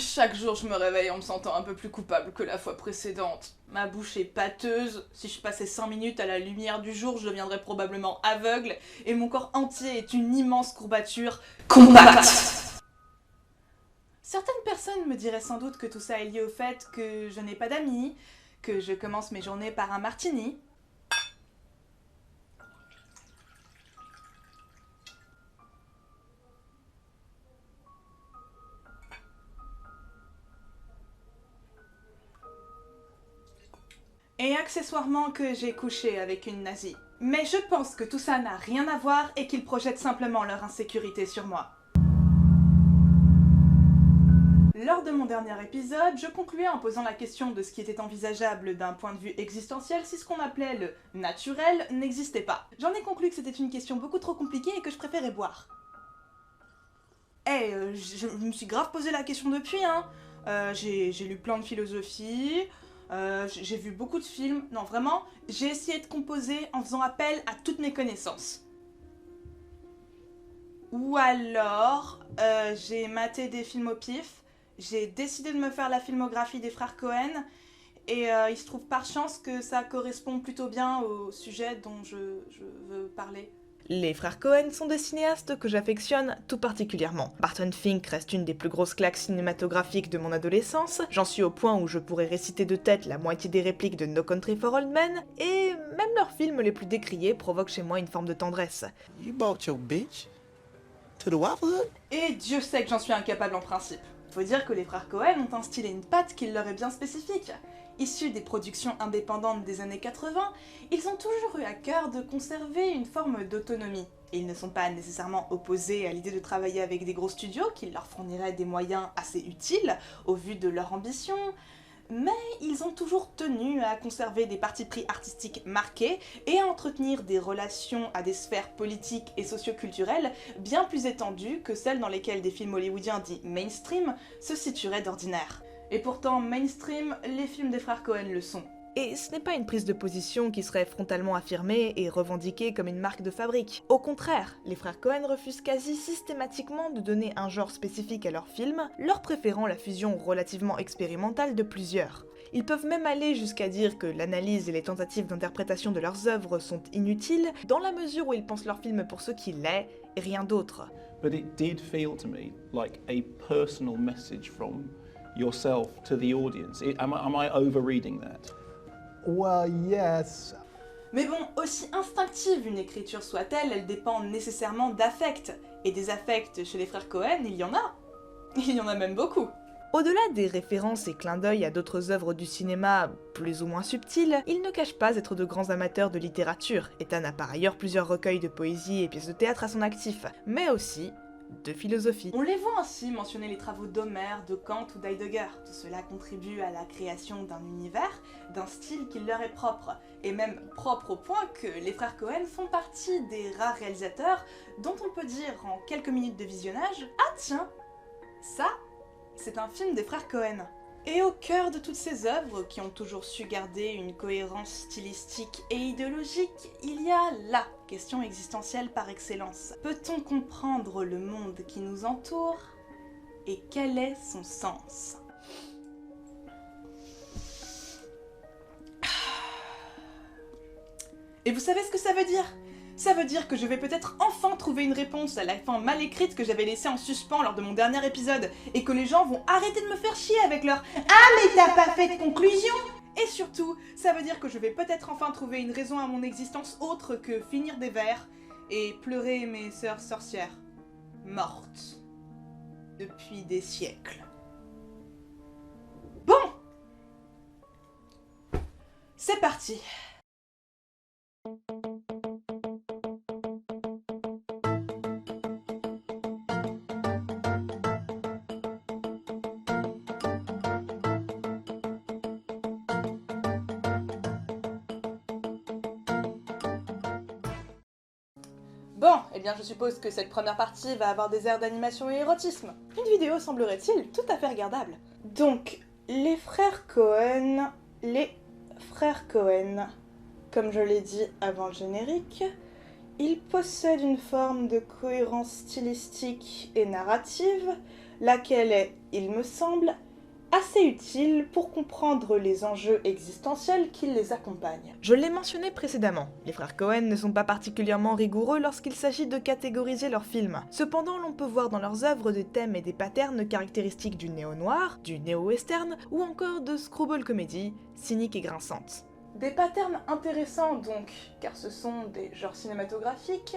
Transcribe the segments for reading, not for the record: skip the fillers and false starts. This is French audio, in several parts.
Chaque jour, je me réveille en me sentant un peu plus coupable que la fois précédente. Ma bouche est pâteuse, si je passais 5 minutes à la lumière du jour, je deviendrais probablement aveugle, et mon corps entier est une immense courbature compacte. Certaines personnes me diraient sans doute que tout ça est lié au fait que je n'ai pas d'amis, que je commence mes journées par un martini. Et accessoirement que j'ai couché avec une nazie. Mais je pense que tout ça n'a rien à voir et qu'ils projettent simplement leur insécurité sur moi. Lors de mon dernier épisode, je concluais en posant la question de ce qui était envisageable d'un point de vue existentiel si ce qu'on appelait le naturel n'existait pas. J'en ai conclu que c'était une question beaucoup trop compliquée et que je préférais boire. Je me suis grave posé la question depuis, hein. J'ai lu plein de philosophie, j'ai vu beaucoup de films. Non, vraiment, j'ai essayé de composer en faisant appel à toutes mes connaissances. Ou alors, j'ai maté des films au pif, j'ai décidé de me faire la filmographie des frères Cohen, et il se trouve par chance que ça correspond plutôt bien au sujet dont je veux parler. Les frères Cohen sont des cinéastes que j'affectionne tout particulièrement. Barton Fink reste une des plus grosses claques cinématographiques de mon adolescence, j'en suis au point où je pourrais réciter de tête la moitié des répliques de No Country for Old Men, et même leurs films les plus décriés provoquent chez moi une forme de tendresse. You brought your bitch to the Waffle Hut? Et Dieu sait que j'en suis incapable en principe. Faut dire que les frères Cohen ont un style et une patte qui leur est bien spécifique. Issus des productions indépendantes des années 80, ils ont toujours eu à cœur de conserver une forme d'autonomie. Ils ne sont pas nécessairement opposés à l'idée de travailler avec des gros studios qui leur fourniraient des moyens assez utiles au vu de leur ambition, mais ils ont toujours tenu à conserver des partis pris artistiques marqués et à entretenir des relations à des sphères politiques et socioculturelles bien plus étendues que celles dans lesquelles des films hollywoodiens dits mainstream se situeraient d'ordinaire. Et pourtant, mainstream, les films des frères Cohen le sont. Et ce n'est pas une prise de position qui serait frontalement affirmée et revendiquée comme une marque de fabrique. Au contraire, les frères Cohen refusent quasi systématiquement de donner un genre spécifique à leurs films, leur préférant la fusion relativement expérimentale de plusieurs. Ils peuvent même aller jusqu'à dire que l'analyse et les tentatives d'interprétation de leurs œuvres sont inutiles, dans la mesure où ils pensent leur film pour ce qu'il est, et rien d'autre. But it did feel to me like a personal message from yourself to the audience. Am I overreading that? Well, yes. Mais bon, aussi instinctive une écriture soit-elle, elle dépend nécessairement d'affects. Et des affects chez les frères Cohen, il y en a. Il y en a même beaucoup. Au-delà des références et clins d'œil à d'autres œuvres du cinéma plus ou moins subtiles, ils ne cachent pas être de grands amateurs de littérature. Ethan a par ailleurs plusieurs recueils de poésie et pièces de théâtre à son actif, mais aussi de philosophie. On les voit ainsi mentionner les travaux d'Homère, de Kant ou d'Heidegger. Tout cela contribue à la création d'un univers, d'un style qui leur est propre, et même propre au point que les frères Cohen font partie des rares réalisateurs dont on peut dire en quelques minutes de visionnage « Ah tiens, ça, c'est un film des frères Cohen ». Et au cœur de toutes ces œuvres, qui ont toujours su garder une cohérence stylistique et idéologique, il y a la question existentielle par excellence. Peut-on comprendre le monde qui nous entoure et quel est son sens ? Et vous savez ce que ça veut dire ? Ça veut dire que je vais peut-être enfin trouver une réponse à la fin mal écrite que j'avais laissée en suspens lors de mon dernier épisode, et que les gens vont arrêter de me faire chier avec leur « Ah mais t'as pas fait de conclusion !» Et surtout, ça veut dire que je vais peut-être enfin trouver une raison à mon existence autre que finir des vers et pleurer mes sœurs sorcières, mortes depuis des siècles. Bon, c'est parti. Bon, eh bien je suppose que cette première partie va avoir des airs d'animation et érotisme. Une vidéo semblerait-il tout à fait regardable. Donc, les frères Cohen, comme je l'ai dit avant le générique, ils possèdent une forme de cohérence stylistique et narrative, laquelle est, il me semble, assez utile pour comprendre les enjeux existentiels qui les accompagnent. Je l'ai mentionné précédemment, les frères Coen ne sont pas particulièrement rigoureux lorsqu'il s'agit de catégoriser leurs films. Cependant, l'on peut voir dans leurs œuvres des thèmes et des patterns caractéristiques du néo-noir, du néo-western ou encore de screwball comédie, cynique et grinçante. Des patterns intéressants donc, car ce sont des genres cinématographiques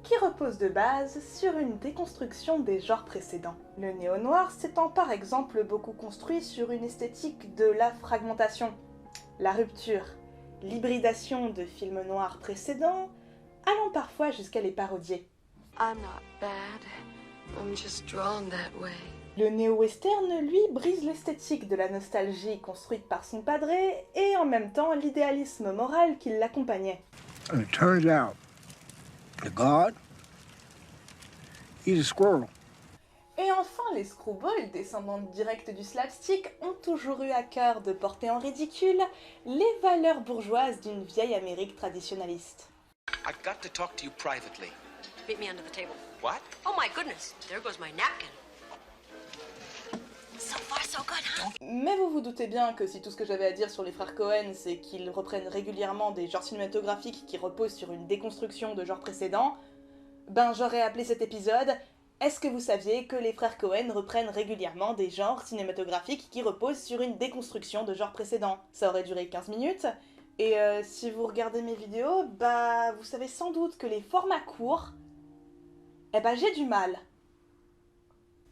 qui reposent de base sur une déconstruction des genres précédents. Le néo-noir s'étant par exemple beaucoup construit sur une esthétique de la fragmentation, la rupture, l'hybridation de films noirs précédents, allant parfois jusqu'à les parodier. I'm not bad. I'm just drawn that way. Le néo-western, lui, brise l'esthétique de la nostalgie construite par son padré et en même temps l'idéalisme moral qui l'accompagnait. And it turns out, the god, he's a squirrel. Et enfin, les screwballs, descendants directs du slapstick, ont toujours eu à cœur de porter en ridicule les valeurs bourgeoises d'une vieille Amérique traditionnaliste. I've got to talk to you privately. Meet me under the table. What? Oh my goodness, there goes my napkin. So far, so good, huh? Mais vous vous doutez bien que si tout ce que j'avais à dire sur les frères Coen, c'est qu'ils reprennent régulièrement des genres cinématographiques qui reposent sur une déconstruction de genres précédents, ben j'aurais appelé cet épisode « Est-ce que vous saviez que les frères Coen reprennent régulièrement des genres cinématographiques qui reposent sur une déconstruction de genres précédents ?» Ça aurait duré 15 minutes, et si vous regardez mes vidéos, bah vous savez sans doute que les formats courts, eh ben j'ai du mal.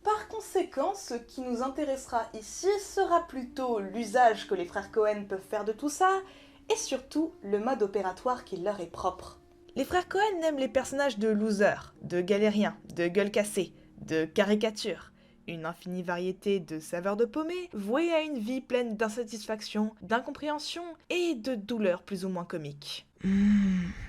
Par conséquent, ce qui nous intéressera ici sera plutôt l'usage que les frères Coen peuvent faire de tout ça, et surtout le mode opératoire qui leur est propre. Les frères Coen aiment les personnages de losers, de galériens, de gueules cassées, de caricatures, une infinie variété de saveurs de paumé, vouées à une vie pleine d'insatisfaction, d'incompréhension et de douleurs plus ou moins comiques.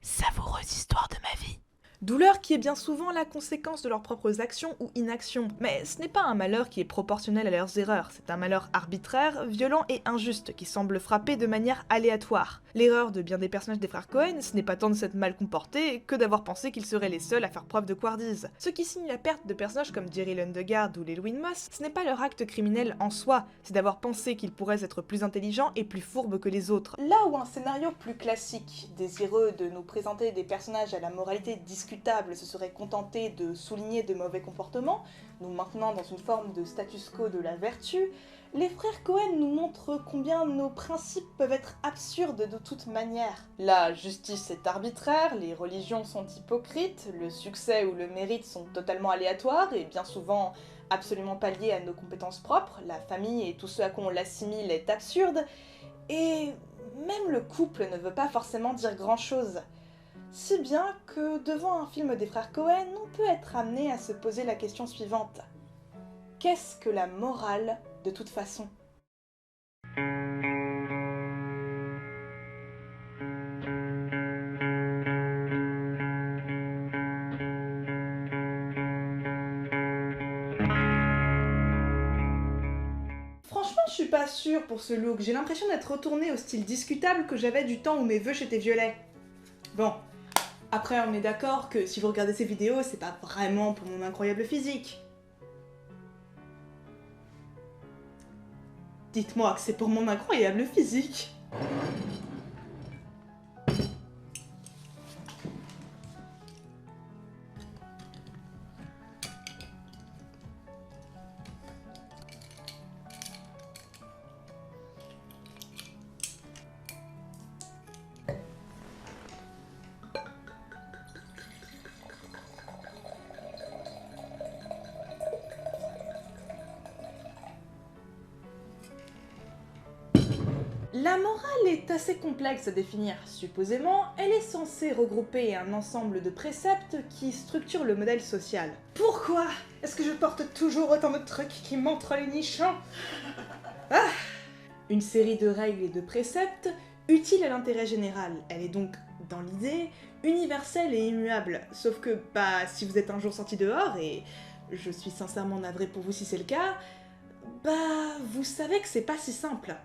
Savoureuse histoire de ma vie. Douleur qui est bien souvent la conséquence de leurs propres actions ou inactions. Mais ce n'est pas un malheur qui est proportionnel à leurs erreurs, c'est un malheur arbitraire, violent et injuste qui semble frapper de manière aléatoire. L'erreur de bien des personnages des frères Coen, ce n'est pas tant de s'être mal comportés que d'avoir pensé qu'ils seraient les seuls à faire preuve de couardise. Ce qui signe la perte de personnages comme Jerry Lundegaard ou Llewellyn Moss, ce n'est pas leur acte criminel en soi, c'est d'avoir pensé qu'ils pourraient être plus intelligents et plus fourbes que les autres. Là où un scénario plus classique, désireux de nous présenter des personnages à la moralité discutable, se serait contenté de souligner de mauvais comportements, nous maintenant dans une forme de status quo de la vertu, les frères Coen nous montrent combien nos principes peuvent être absurdes de toute manière. La justice est arbitraire, les religions sont hypocrites, le succès ou le mérite sont totalement aléatoires et bien souvent absolument pas liés à nos compétences propres, la famille et tout ce à quoi on l'assimile est absurde, et même le couple ne veut pas forcément dire grand-chose. Si bien que devant un film des frères Coen, on peut être amené à se poser la question suivante. Qu'est-ce que la morale de toute façon ? Franchement, je suis pas sûre pour ce look. J'ai l'impression d'être retournée au style discutable que j'avais du temps où mes vœux étaient violets. Bon. Après, on est d'accord que si vous regardez ces vidéos, c'est pas vraiment pour mon incroyable physique. Dites-moi que c'est pour mon incroyable physique. La morale est assez complexe à définir. Supposément, elle est censée regrouper un ensemble de préceptes qui structurent le modèle social. Pourquoi est-ce que je porte toujours autant de trucs qui montrent les nichons ? Une série de règles et de préceptes utiles à l'intérêt général. Elle est donc, dans l'idée, universelle et immuable. Sauf que, si vous êtes un jour sorti dehors, et je suis sincèrement navrée pour vous si c'est le cas, vous savez que c'est pas si simple.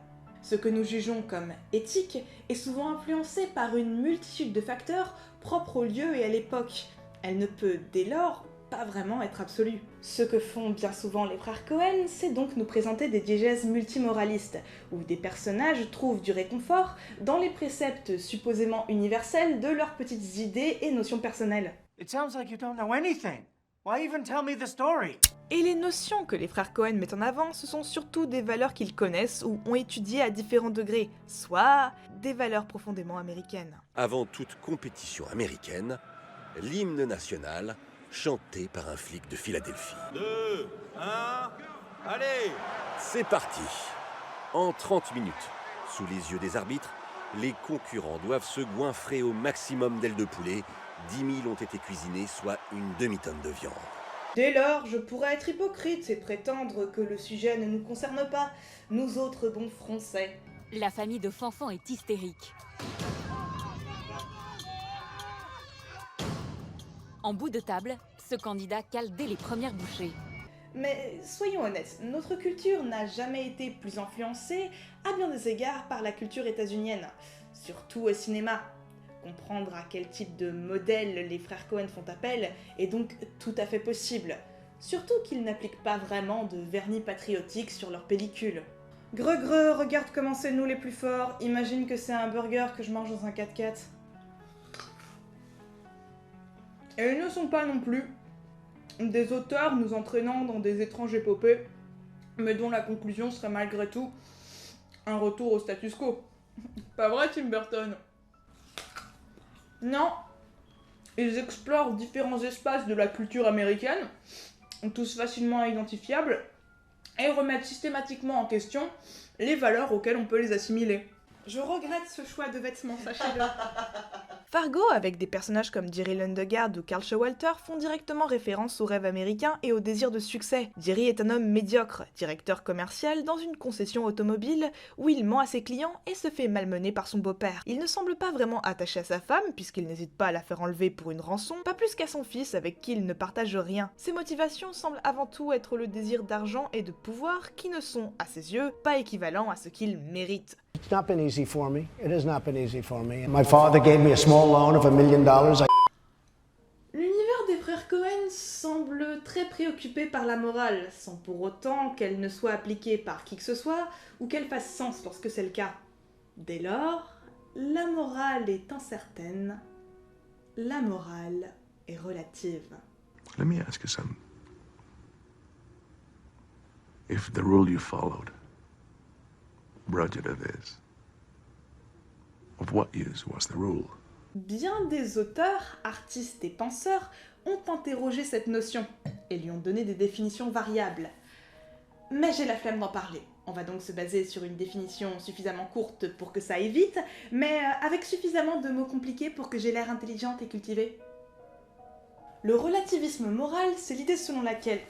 Ce que nous jugeons comme éthique est souvent influencé par une multitude de facteurs propres au lieu et à l'époque. Elle ne peut dès lors pas vraiment être absolue. Ce que font bien souvent les frères Coen, c'est donc nous présenter des diégèses multimoralistes, où des personnages trouvent du réconfort dans les préceptes supposément universels de leurs petites idées et notions personnelles. It sounds like you don't know anything. Why even tell me the story? Et les notions que les frères Coen mettent en avant, ce sont surtout des valeurs qu'ils connaissent ou ont étudiées à différents degrés, soit des valeurs profondément américaines. Avant toute compétition américaine, l'hymne national chanté par un flic de Philadelphie. 2, 1, allez! C'est parti! En 30 minutes, sous les yeux des arbitres, les concurrents doivent se goinfrer au maximum d'ailes de poulet. 10 000 ont été cuisinées, soit une demi-tonne de viande. Dès lors, je pourrais être hypocrite et prétendre que le sujet ne nous concerne pas, nous autres bons Français. La famille de Fanfan est hystérique. En bout de table, ce candidat cale dès les premières bouchées. Mais soyons honnêtes, notre culture n'a jamais été plus influencée, à bien des égards, par la culture états-unienne, surtout au cinéma. Comprendre à quel type de modèle les frères Coen font appel est donc tout à fait possible, surtout qu'ils n'appliquent pas vraiment de vernis patriotique sur leurs pellicules. Greu, regarde comment c'est nous les plus forts, imagine que c'est un burger que je mange dans un 4x4. Et ils ne sont pas non plus des auteurs nous entraînant dans des étranges épopées, mais dont la conclusion serait malgré tout un retour au status quo. Pas vrai, Tim Burton? Non, ils explorent différents espaces de la culture américaine, tous facilement identifiables, et remettent systématiquement en question les valeurs auxquelles on peut les assimiler. Je regrette ce choix de vêtements, sachez-le. Fargo, avec des personnages comme Jerry Lundegaard ou Carl Showalter, font directement référence au rêve américain et au désir de succès. Jerry est un homme médiocre, directeur commercial dans une concession automobile où il ment à ses clients et se fait malmener par son beau-père. Il ne semble pas vraiment attaché à sa femme, puisqu'il n'hésite pas à la faire enlever pour une rançon, pas plus qu'à son fils avec qui il ne partage rien. Ses motivations semblent avant tout être le désir d'argent et de pouvoir qui ne sont, à ses yeux, pas équivalents à ce qu'il mérite. It's not been easy for me. It has not been easy for me. My father gave me a small loan of $1 million. L'univers des frères Coen semble très préoccupé par la morale, sans pour autant qu'elle ne soit appliquée par qui que ce soit, ou qu'elle fasse sens lorsque c'est le cas. Dès lors, la morale est incertaine, la morale est relative. Let me ask you something. If the rule you followed brought you to this, of what use was the rule? Bien des auteurs, artistes et penseurs ont interrogé cette notion et lui ont donné des définitions variables. Mais j'ai la flemme d'en parler. On va donc se baser sur une définition suffisamment courte pour que ça aille vite, mais avec suffisamment de mots compliqués pour que j'ai l'air intelligente et cultivée. Le relativisme moral, c'est l'idée selon laquelle...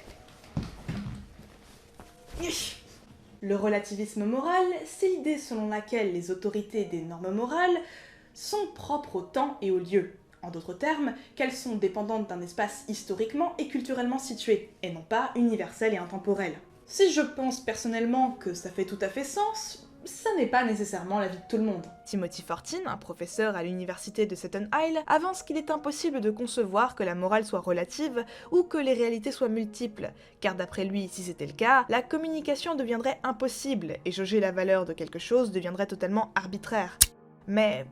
Le relativisme moral, c'est l'idée selon laquelle les autorités des normes morales sont propres au temps et au lieu. En d'autres termes, qu'elles sont dépendantes d'un espace historiquement et culturellement situé, et non pas universel et intemporel. Si je pense personnellement que ça fait tout à fait sens, ça n'est pas nécessairement l'avis de tout le monde. Timothy Fortin, un professeur à l'université de Seton Hall, avance qu'il est impossible de concevoir que la morale soit relative ou que les réalités soient multiples, car d'après lui, si c'était le cas, la communication deviendrait impossible et jauger la valeur de quelque chose deviendrait totalement arbitraire. Mais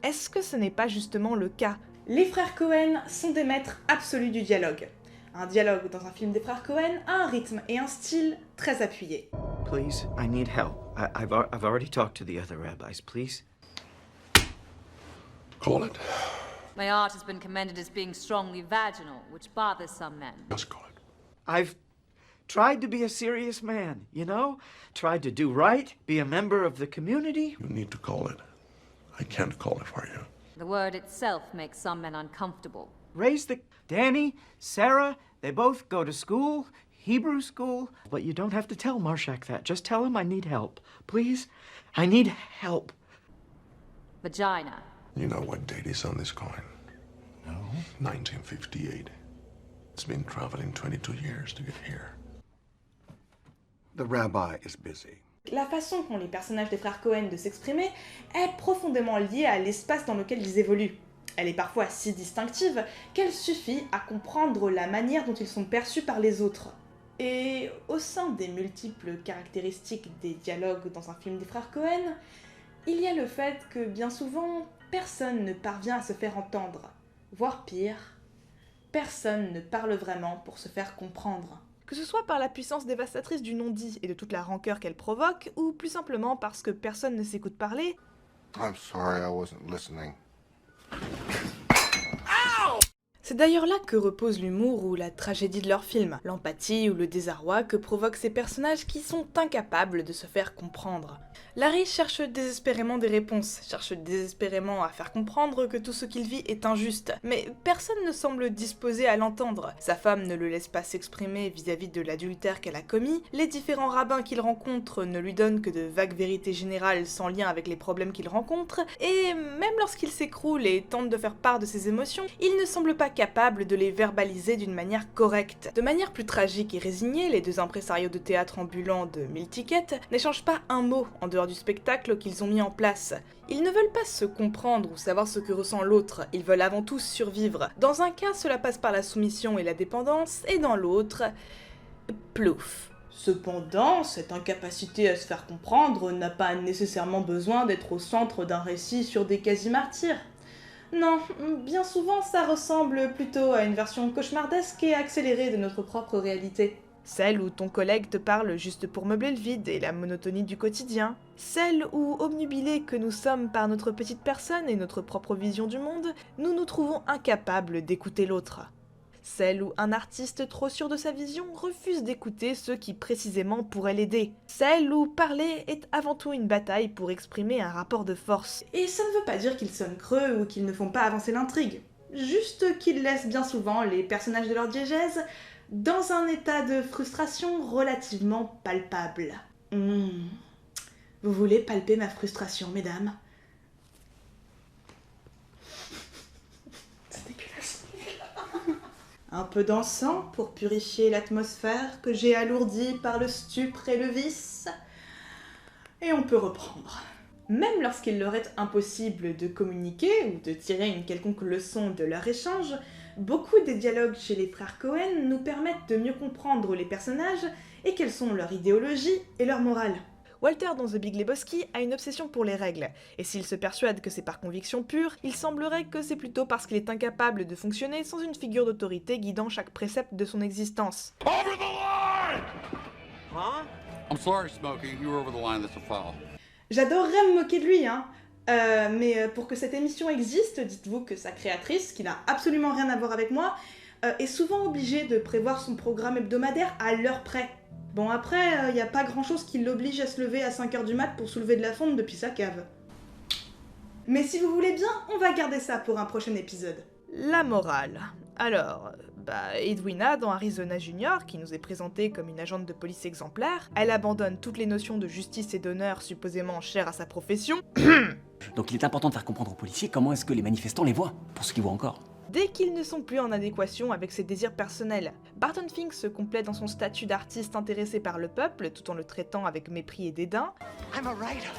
est-ce que ce n'est pas justement le cas? Les frères Coen sont des maîtres absolus du dialogue. Un dialogue dans un film des frères Coen a un rythme et un style très appuyés. Please, I need help. I've already talked to the other rabbis. Please. Call it. My art has been commended as being strongly vaginal, which bothers some men. Just call it. I've tried to be a serious man, you know? Tried to do right, be a member of the community. You need to call it. I can't call it for you. The word itself makes some men uncomfortable. Raise the... Danny, Sarah, they both go to school, Hebrew school. But you don't have to tell Marshak that. Just tell him I need help. Please? I need help. Vagina. You know what date is on this coin? No. 1958. It's been traveling 22 years to get here. The rabbi is busy. La façon qu'ont les personnages des frères Coen de s'exprimer est profondément liée à l'espace dans lequel ils évoluent. Elle est parfois si distinctive qu'elle suffit à comprendre la manière dont ils sont perçus par les autres. Et au sein des multiples caractéristiques des dialogues dans un film des frères Coen, il y a le fait que bien souvent, personne ne parvient à se faire entendre. Voire pire, personne ne parle vraiment pour se faire comprendre. Que ce soit par la puissance dévastatrice du non-dit et de toute la rancœur qu'elle provoque, ou plus simplement parce que personne ne s'écoute parler. I'm sorry, I wasn't listening. C'est d'ailleurs là que repose l'humour ou la tragédie de leur film, l'empathie ou le désarroi que provoquent ces personnages qui sont incapables de se faire comprendre. Larry cherche désespérément des réponses, cherche désespérément à faire comprendre que tout ce qu'il vit est injuste, mais personne ne semble disposé à l'entendre. Sa femme ne le laisse pas s'exprimer vis-à-vis de l'adultère qu'elle a commis, les différents rabbins qu'il rencontre ne lui donnent que de vagues vérités générales sans lien avec les problèmes qu'il rencontre, et même lorsqu'il s'écroule et tente de faire part de ses émotions, il ne semble pas capable de les verbaliser d'une manière correcte. De manière plus tragique et résignée, les deux impresarios de théâtre ambulants de 1000 tickets n'échangent pas un mot en dehors du spectacle qu'ils ont mis en place. Ils ne veulent pas se comprendre ou savoir ce que ressent l'autre, ils veulent avant tout survivre. Dans un cas, cela passe par la soumission et la dépendance, et dans l'autre, plouf. Cependant, cette incapacité à se faire comprendre n'a pas nécessairement besoin d'être au centre d'un récit sur des quasi-martyrs. Non, bien souvent ça ressemble plutôt à une version cauchemardesque et accélérée de notre propre réalité. Celle où ton collègue te parle juste pour meubler le vide et la monotonie du quotidien. Celle où, obnubilés que nous sommes par notre petite personne et notre propre vision du monde, nous nous trouvons incapables d'écouter l'autre. Celle où un artiste trop sûr de sa vision refuse d'écouter ceux qui précisément pourraient l'aider. Celle où parler est avant tout une bataille pour exprimer un rapport de force. Et ça ne veut pas dire qu'ils sonnent creux ou qu'ils ne font pas avancer l'intrigue. Juste qu'ils laissent bien souvent les personnages de leur diégèse dans un état de frustration relativement palpable. Vous voulez palper ma frustration, mesdames ? C'est dégueulasse. Un peu d'encens pour purifier l'atmosphère que j'ai alourdie par le stupre et le vice. Et on peut reprendre. Même lorsqu'il leur est impossible de communiquer ou de tirer une quelconque leçon de leur échange, beaucoup des dialogues chez les frères Coen nous permettent de mieux comprendre les personnages et quelles sont leur idéologie et leur morale. Walter dans The Big Lebowski a une obsession pour les règles, et s'il se persuade que c'est par conviction pure, il semblerait que c'est plutôt parce qu'il est incapable de fonctionner sans une figure d'autorité guidant chaque précepte de son existence. Over the line! Huh? I'm sorry, Smokey. You were over the line. That's a foul. J'adorerais me moquer de lui, hein. Mais pour que cette émission existe, dites-vous que sa créatrice, qui n'a absolument rien à voir avec moi, est souvent obligée de prévoir son programme hebdomadaire à l'heure près. Bon après, y a pas grand chose qui l'oblige à se lever à 5h du mat pour soulever de la fonte depuis sa cave. Mais si vous voulez bien, on va garder ça pour un prochain épisode. La morale. Alors, Edwina dans Arizona Junior, qui nous est présentée comme une agente de police exemplaire, elle abandonne toutes les notions de justice et d'honneur supposément chères à sa profession. Donc il est important de faire comprendre aux policiers comment est-ce que les manifestants les voient, pour ceux qui voient encore. Dès qu'ils ne sont plus en adéquation avec ses désirs personnels, Barton Fink se complaît dans son statut d'artiste intéressé par le peuple, tout en le traitant avec mépris et dédain. I'm a writer,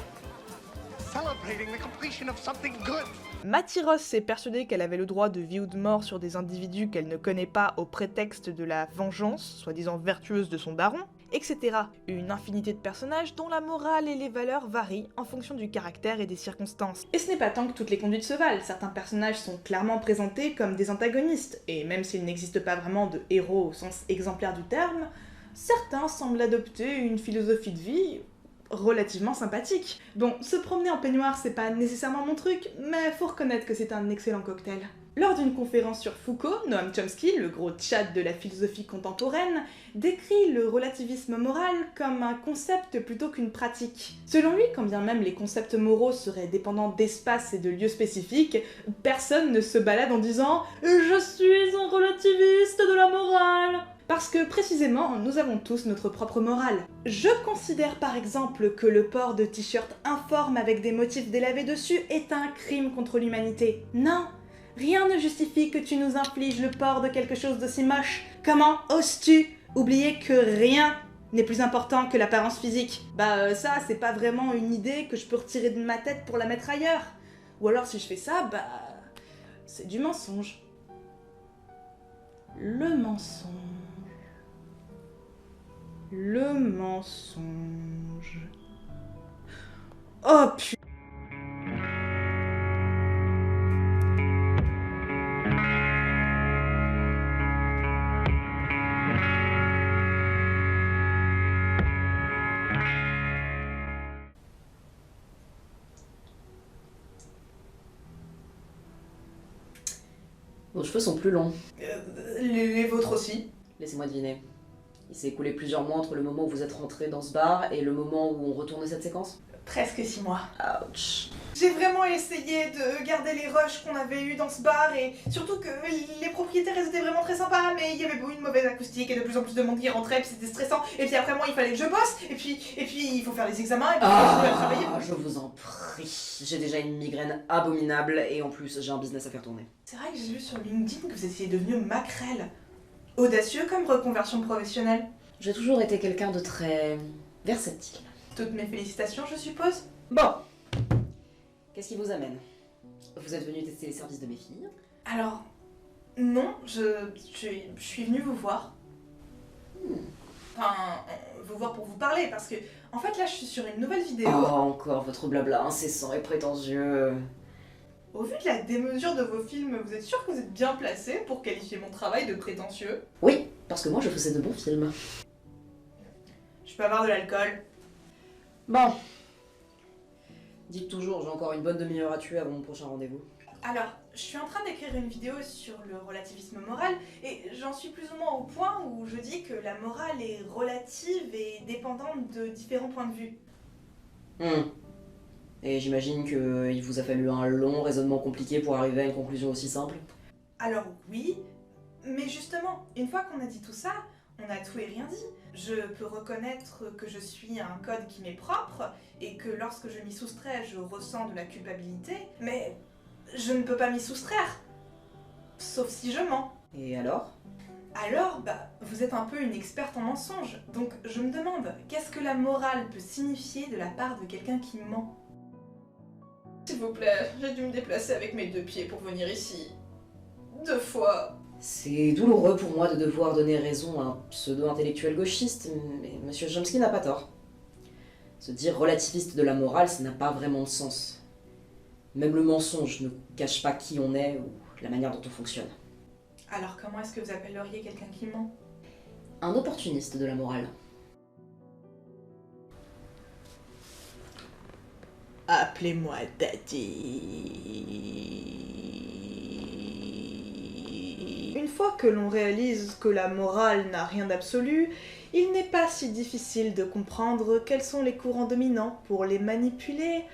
celebrating the completion of something good. Mattie Ross est persuadée qu'elle avait le droit de vie ou de mort sur des individus qu'elle ne connaît pas au prétexte de la vengeance, soi-disant vertueuse de son daron, etc. Une infinité de personnages dont la morale et les valeurs varient en fonction du caractère et des circonstances. Et ce n'est pas tant que toutes les conduites se valent, certains personnages sont clairement présentés comme des antagonistes, et même s'il n'existe pas vraiment de héros au sens exemplaire du terme, certains semblent adopter une philosophie de vie relativement sympathique. Bon, se promener en peignoir c'est pas nécessairement mon truc, mais faut reconnaître que c'est un excellent cocktail. Lors d'une conférence sur Foucault, Noam Chomsky, le gros tchad de la philosophie contemporaine, décrit le relativisme moral comme un concept plutôt qu'une pratique. Selon lui, quand bien même les concepts moraux seraient dépendants d'espace et de lieux spécifiques, personne ne se balade en disant « Je suis un relativiste de la morale !» Parce que précisément, nous avons tous notre propre morale. Je considère par exemple que le port de t-shirts informes avec des motifs délavés dessus est un crime contre l'humanité. Non, rien ne justifie que tu nous infliges le port de quelque chose d'aussi moche. Comment oses-tu oublier que rien n'est plus important que l'apparence physique? Ça, c'est pas vraiment une idée que je peux retirer de ma tête pour la mettre ailleurs. Ou alors si je fais ça, c'est du mensonge. Le mensonge. Le mensonge. Oh putain. Vos cheveux sont plus longs. Les vôtres aussi. Laissez-moi deviner. Il s'est écoulé plusieurs mois entre le moment où vous êtes rentré dans ce bar et le moment où on retourne cette séquence? Presque 6 mois. Ouch. J'ai vraiment essayé de garder les rushs qu'on avait eu dans ce bar et surtout que les propriétaires étaient vraiment très sympas, mais il y avait une mauvaise acoustique et de plus en plus de monde qui rentrait, puis c'était stressant. Et puis après moi il fallait que je bosse et puis il faut faire les examens et puis je dois travailler. Je vous en prie. J'ai déjà une migraine abominable et en plus j'ai un business à faire tourner. C'est vrai que j'ai vu sur LinkedIn que vous étiez devenu maquerelle. Audacieux comme reconversion professionnelle. J'ai toujours été quelqu'un de très versatile. Toutes mes félicitations, je suppose. Bon. Qu'est-ce qui vous amène? Vous êtes venu tester les services de mes filles? Alors, non, je suis venue vous voir. Enfin, vous voir pour vous parler, parce que, en fait, là, je suis sur une nouvelle vidéo. Oh, encore votre blabla incessant et prétentieux. Au vu de la démesure de vos films, vous êtes sûr que vous êtes bien placé pour qualifier mon travail de prétentieux? Oui, parce que moi je faisais de bons films. Je peux avoir de l'alcool? Bon. Dites toujours, j'ai encore une bonne demi-heure à tuer avant mon prochain rendez-vous. Alors, je suis en train d'écrire une vidéo sur le relativisme moral, et j'en suis plus ou moins au point où je dis que la morale est relative et dépendante de différents points de vue. Et j'imagine qu'il vous a fallu un long raisonnement compliqué pour arriver à une conclusion aussi simple. Alors oui, mais justement, une fois qu'on a dit tout ça, on a tout et rien dit. Je peux reconnaître que je suis un code qui m'est propre, et que lorsque je m'y soustrais, je ressens de la culpabilité, mais je ne peux pas m'y soustraire. Sauf si je mens. Et alors? Alors, vous êtes un peu une experte en mensonges, donc je me demande, qu'est-ce que la morale peut signifier de la part de quelqu'un qui ment? S'il vous plaît, j'ai dû me déplacer avec mes 2 pieds pour venir ici. 2 fois. C'est douloureux pour moi de devoir donner raison à un pseudo-intellectuel gauchiste, mais Monsieur Chomsky n'a pas tort. Se dire relativiste de la morale, ça n'a pas vraiment de sens. Même le mensonge ne cache pas qui on est ou la manière dont on fonctionne. Alors comment est-ce que vous appelleriez quelqu'un qui ment? Un opportuniste de la morale. Appelez-moi Daddy. Une fois que l'on réalise que la morale n'a rien d'absolu, il n'est pas si difficile de comprendre quels sont les courants dominants pour les manipuler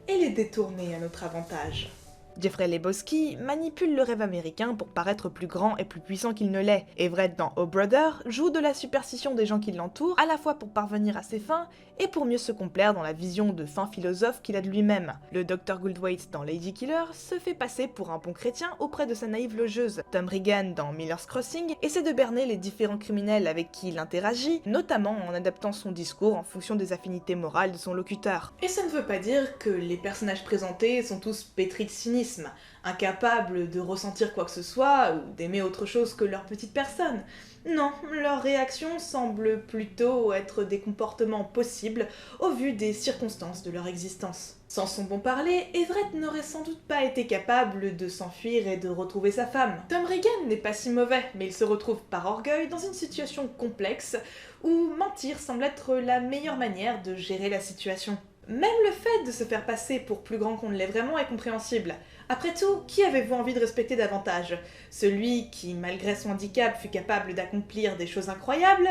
et les détourner à notre avantage. Jeffrey Lebowski manipule le rêve américain pour paraître plus grand et plus puissant qu'il ne l'est. Everett dans Oh Brother joue de la superstition des gens qui l'entourent, à la fois pour parvenir à ses fins et pour mieux se complaire dans la vision de fin philosophe qu'il a de lui-même. Le Dr Goldthwait dans Lady Killer se fait passer pour un bon chrétien auprès de sa naïve logeuse. Tom Regan dans Miller's Crossing essaie de berner les différents criminels avec qui il interagit, notamment en adaptant son discours en fonction des affinités morales de son locuteur. Et ça ne veut pas dire que les personnages présentés sont tous pétris de cynisme, incapables de ressentir quoi que ce soit ou d'aimer autre chose que leur petite personne. Non, leurs réactions semblent plutôt être des comportements possibles au vu des circonstances de leur existence. Sans son bon parler, Everett n'aurait sans doute pas été capable de s'enfuir et de retrouver sa femme. Tom Regan n'est pas si mauvais, mais il se retrouve par orgueil dans une situation complexe où mentir semble être la meilleure manière de gérer la situation. Même le fait de se faire passer pour plus grand qu'on ne l'est vraiment est compréhensible. Après tout, qui avez-vous envie de respecter davantage? Celui qui, malgré son handicap, fut capable d'accomplir des choses incroyables,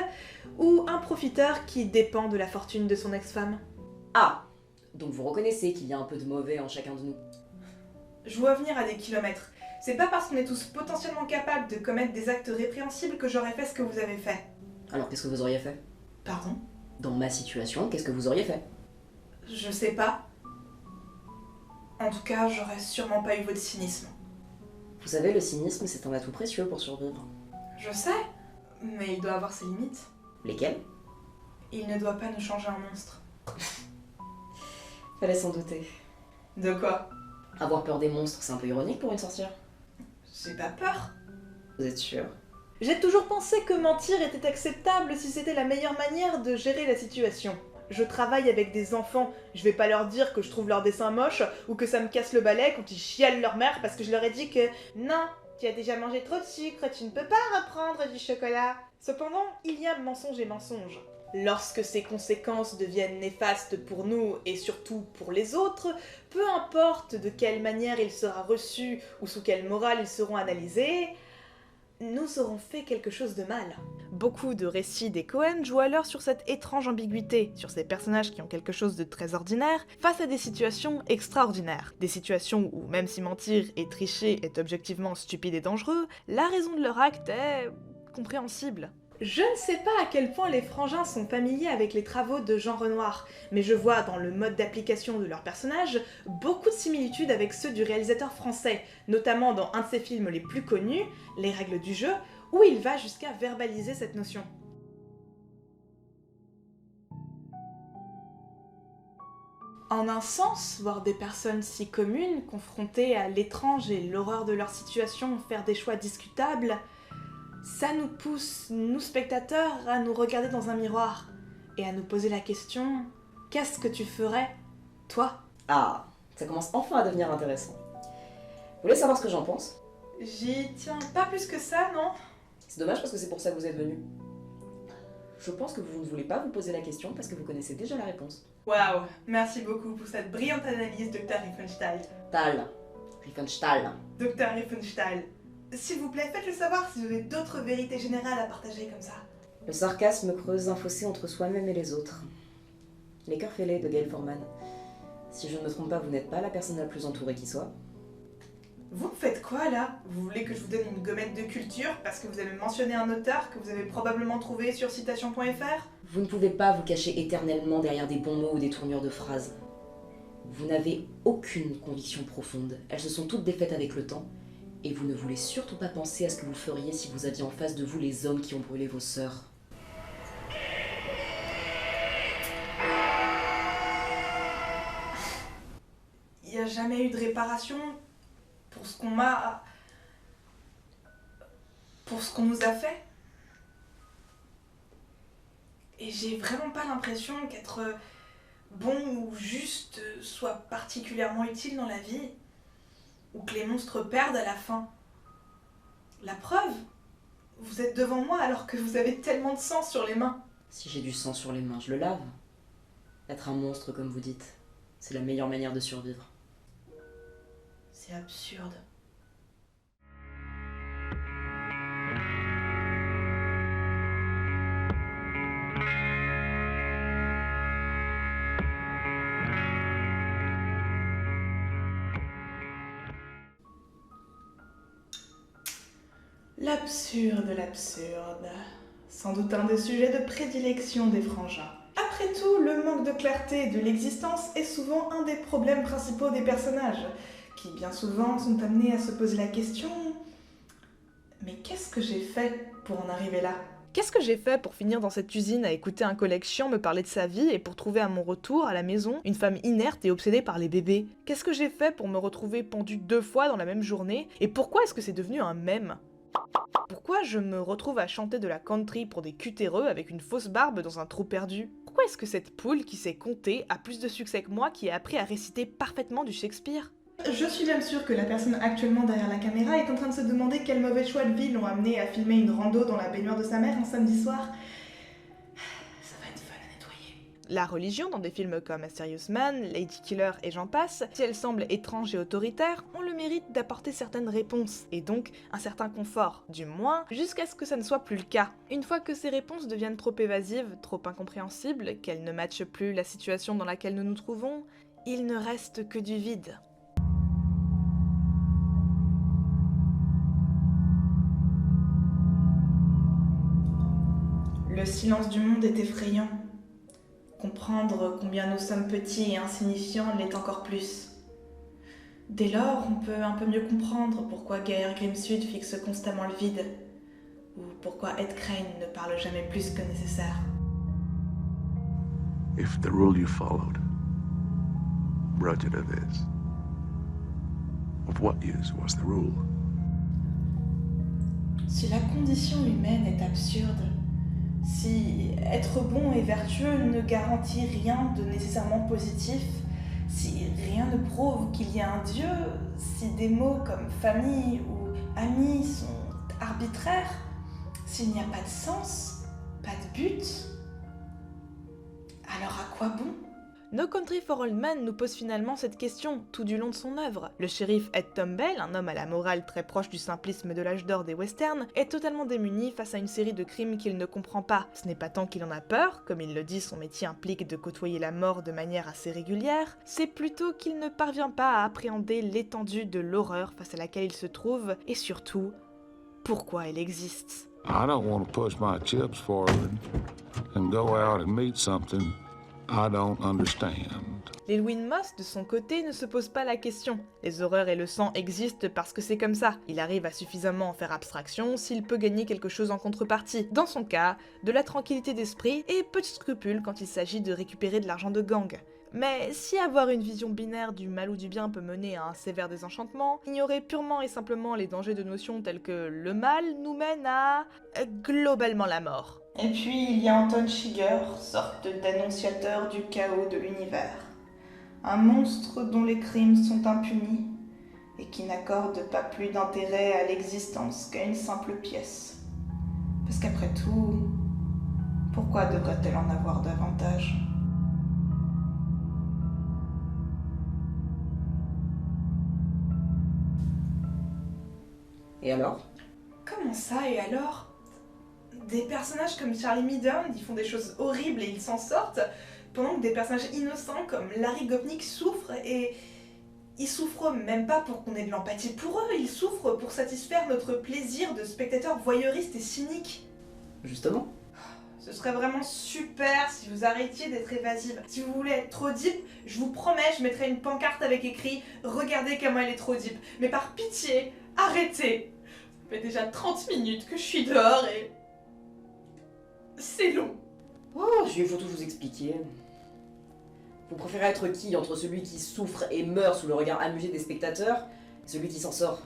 ou un profiteur qui dépend de la fortune de son ex-femme? Ah, donc vous reconnaissez qu'il y a un peu de mauvais en chacun de nous. Je vois venir à des kilomètres. C'est pas parce qu'on est tous potentiellement capables de commettre des actes répréhensibles que j'aurais fait ce que vous avez fait. Alors qu'est-ce que vous auriez fait? Pardon? Dans ma situation, qu'est-ce que vous auriez fait? Je sais pas. En tout cas, j'aurais sûrement pas eu votre cynisme. Vous savez, le cynisme, c'est un atout précieux pour survivre. Je sais, mais il doit avoir ses limites. Lesquelles? Il ne doit pas nous changer en monstre. Fallait s'en douter. De quoi? Avoir peur des monstres, c'est un peu ironique pour une sorcière. j'ai pas peur. Vous êtes sûr? J'ai toujours pensé que mentir était acceptable si c'était la meilleure manière de gérer la situation. Je travaille avec des enfants, je vais pas leur dire que je trouve leur dessin moche ou que ça me casse le balai quand ils chialent leur mère parce que je leur ai dit que non, tu as déjà mangé trop de sucre, tu ne peux pas reprendre du chocolat. Cependant, il y a mensonge et mensonge. Lorsque ces conséquences deviennent néfastes pour nous et surtout pour les autres, peu importe de quelle manière il sera reçu ou sous quelle morale ils seront analysés, nous aurons fait quelque chose de mal. Beaucoup de récits des Coen jouent alors sur cette étrange ambiguïté, sur ces personnages qui ont quelque chose de très ordinaire, face à des situations extraordinaires. Des situations où, même si mentir et tricher est objectivement stupide et dangereux, la raison de leur acte est compréhensible. Je ne sais pas à quel point les frangins sont familiers avec les travaux de Jean Renoir, mais je vois dans le mode d'application de leurs personnages beaucoup de similitudes avec ceux du réalisateur français, notamment dans un de ses films les plus connus, Les règles du jeu, où il va jusqu'à verbaliser cette notion. En un sens, voir des personnes si communes, confrontées à l'étrange et l'horreur de leur situation, faire des choix discutables, ça nous pousse, nous spectateurs, à nous regarder dans un miroir et à nous poser la question « Qu'est-ce que tu ferais, toi ?» Ah, ça commence enfin à devenir intéressant. Vous voulez savoir ce que j'en pense? J'y tiens pas plus que ça, non? C'est dommage parce que c'est pour ça que vous êtes venu. Je pense que vous ne voulez pas vous poser la question parce que vous connaissez déjà la réponse. Waouh, merci beaucoup pour cette brillante analyse, Dr. Riefenstahl. Riefenstahl. Dr. Riefenstahl. S'il vous plaît, faites-le savoir si vous avez d'autres vérités générales à partager comme ça. Le sarcasme creuse un fossé entre soi-même et les autres. Les cœurs fêlés de Gail Forman. Si je ne me trompe pas, vous n'êtes pas la personne la plus entourée qui soit. Vous faites quoi là? Vous voulez que je vous donne une gommette de culture parce que vous avez mentionné un auteur que vous avez probablement trouvé sur citation.fr? Vous ne pouvez pas vous cacher éternellement derrière des bons mots ou des tournures de phrases. Vous n'avez aucune conviction profonde. Elles se sont toutes défaites avec le temps. Et vous ne voulez surtout pas penser à ce que vous feriez si vous aviez en face de vous les hommes qui ont brûlé vos sœurs. Il n'y a jamais eu de réparation pour ce qu'on m'a... pour ce qu'on nous a fait. Et j'ai vraiment pas l'impression qu'être bon ou juste soit particulièrement utile dans la vie. Ou que les monstres perdent à la fin. La preuve, vous êtes devant moi alors que vous avez tellement de sang sur les mains. Si j'ai du sang sur les mains, je le lave. Être un monstre, comme vous dites, c'est la meilleure manière de survivre. C'est absurde. L'absurde, l'absurde. Sans doute un des sujets de prédilection des frangins. Après tout, le manque de clarté de l'existence est souvent un des problèmes principaux des personnages, qui bien souvent sont amenés à se poser la question « Mais qu'est-ce que j'ai fait pour en arriver là ?» Qu'est-ce que j'ai fait pour finir dans cette usine à écouter un collègue chiant me parler de sa vie et pour trouver à mon retour à la maison une femme inerte et obsédée par les bébés? Qu'est-ce que j'ai fait pour me retrouver pendue 2 fois dans la même journée? Et pourquoi est-ce que c'est devenu un mème? Pourquoi je me retrouve à chanter de la country pour des cutéreux avec une fausse barbe dans un trou perdu? Pourquoi est-ce que cette poule qui sait compter a plus de succès que moi qui a appris à réciter parfaitement du Shakespeare? Je suis même sûre que la personne actuellement derrière la caméra est en train de se demander quel mauvais choix de vie l'ont amené à filmer une rando dans la baignoire de sa mère un samedi soir. Ça va être fun à nettoyer. La religion dans des films comme A Serious Man, Lady Killer et j'en passe, si elle semble étrange et autoritaire, on le mérite d'apporter certaines réponses, et donc un certain confort, du moins jusqu'à ce que ça ne soit plus le cas. Une fois que ces réponses deviennent trop évasives, trop incompréhensibles, qu'elles ne matchent plus la situation dans laquelle nous nous trouvons, il ne reste que du vide. Le silence du monde est effrayant. Comprendre combien nous sommes petits et insignifiants l'est encore plus. Dès lors, on peut un peu mieux comprendre pourquoi Geir Grimsud fixe constamment le vide, ou pourquoi Ed Crane ne parle jamais plus que nécessaire. If the rule you followed brought you to this, of what use was the rule? Si la condition humaine est absurde, si être bon et vertueux ne garantit rien de nécessairement positif, si rien ne prouve qu'il y a un Dieu, si des mots comme famille ou ami sont arbitraires, s'il n'y a pas de sens, pas de but, alors à quoi bon ? No Country for Old Men nous pose finalement cette question tout du long de son œuvre. Le shérif Ed Tumble, un homme à la morale très proche du simplisme de l'âge d'or des westerns, est totalement démuni face à une série de crimes qu'il ne comprend pas. Ce n'est pas tant qu'il en a peur, comme il le dit, son métier implique de côtoyer la mort de manière assez régulière, c'est plutôt qu'il ne parvient pas à appréhender l'étendue de l'horreur face à laquelle il se trouve, et surtout, pourquoi elle existe. I don't want to push my chips forward and go out and meet something I don't understand. Llewyn Moss, de son côté, ne se pose pas la question. Les horreurs et le sang existent parce que c'est comme ça. Il arrive à suffisamment en faire abstraction s'il peut gagner quelque chose en contrepartie. Dans son cas, de la tranquillité d'esprit et peu de scrupules quand il s'agit de récupérer de l'argent de gang. Mais si avoir une vision binaire du mal ou du bien peut mener à un sévère désenchantement, ignorer purement et simplement les dangers de notions telles que le mal nous mène à globalement la mort. Et puis il y a Anton Chigurh, sorte d'annonciateur du chaos de l'univers. Un monstre dont les crimes sont impunis et qui n'accorde pas plus d'intérêt à l'existence qu'à une simple pièce. Parce qu'après tout, pourquoi devrait-elle en avoir davantage ? Et alors ? Comment ça, et alors ? Des personnages comme Charlie Meadown, ils font des choses horribles et ils s'en sortent, pendant que des personnages innocents comme Larry Gopnik souffrent, et ils souffrent même pas pour qu'on ait de l'empathie pour eux, ils souffrent pour satisfaire notre plaisir de spectateurs voyeuristes et cyniques. Justement. Ce serait vraiment super si vous arrêtiez d'être évasive. Si vous voulez être trop deep, je vous promets, je mettrai une pancarte avec écrit « Regardez comment elle est trop deep ». Mais par pitié, arrêtez. Ça fait déjà 30 minutes que je suis dehors et... c'est long. Oh, il faut tout vous expliquer. Vous préférez être qui entre celui qui souffre et meurt sous le regard amusé des spectateurs et celui qui s'en sort?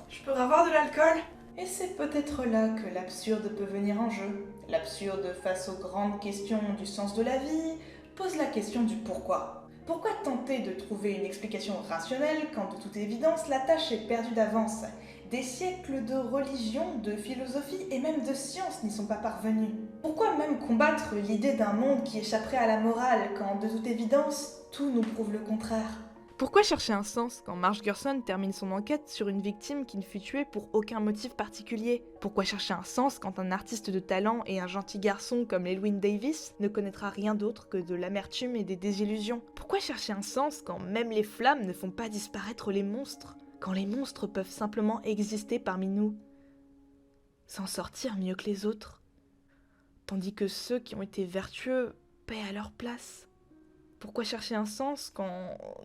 Je peux avoir de l'alcool? Et c'est peut-être là que l'absurde peut venir en jeu. L'absurde face aux grandes questions du sens de la vie pose la question du pourquoi. Pourquoi tenter de trouver une explication rationnelle quand de toute évidence la tâche est perdue d'avance? Des siècles de religion, de philosophie et même de science n'y sont pas parvenus. Pourquoi même combattre l'idée d'un monde qui échapperait à la morale quand de toute évidence tout nous prouve le contraire? Pourquoi chercher un sens quand Marge Gerson termine son enquête sur une victime qui ne fut tuée pour aucun motif particulier? Pourquoi chercher un sens quand un artiste de talent et un gentil garçon comme Llewyn Davis ne connaîtra rien d'autre que de l'amertume et des désillusions? Pourquoi chercher un sens quand même les flammes ne font pas disparaître les monstres? Quand les monstres peuvent simplement exister parmi nous, s'en sortir mieux que les autres, tandis que ceux qui ont été vertueux paient à leur place? Pourquoi chercher un sens quand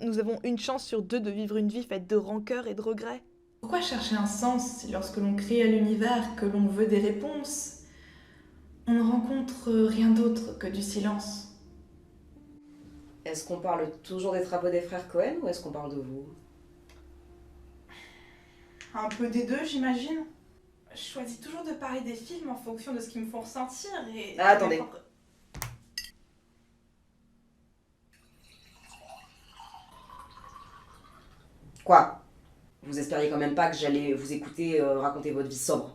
nous avons une chance sur deux de vivre une vie faite de rancœur et de regrets? Pourquoi chercher un sens si lorsque l'on crie à l'univers que l'on veut des réponses, on ne rencontre rien d'autre que du silence? Est-ce qu'on parle toujours des travaux des frères Cohen ou est-ce qu'on parle de vous? Un peu des deux, j'imagine. Je choisis toujours de parler des films en fonction de ce qu'ils me font ressentir et... Ah, attendez. Quoi? Vous espériez quand même pas que j'allais vous écouter raconter votre vie sobre?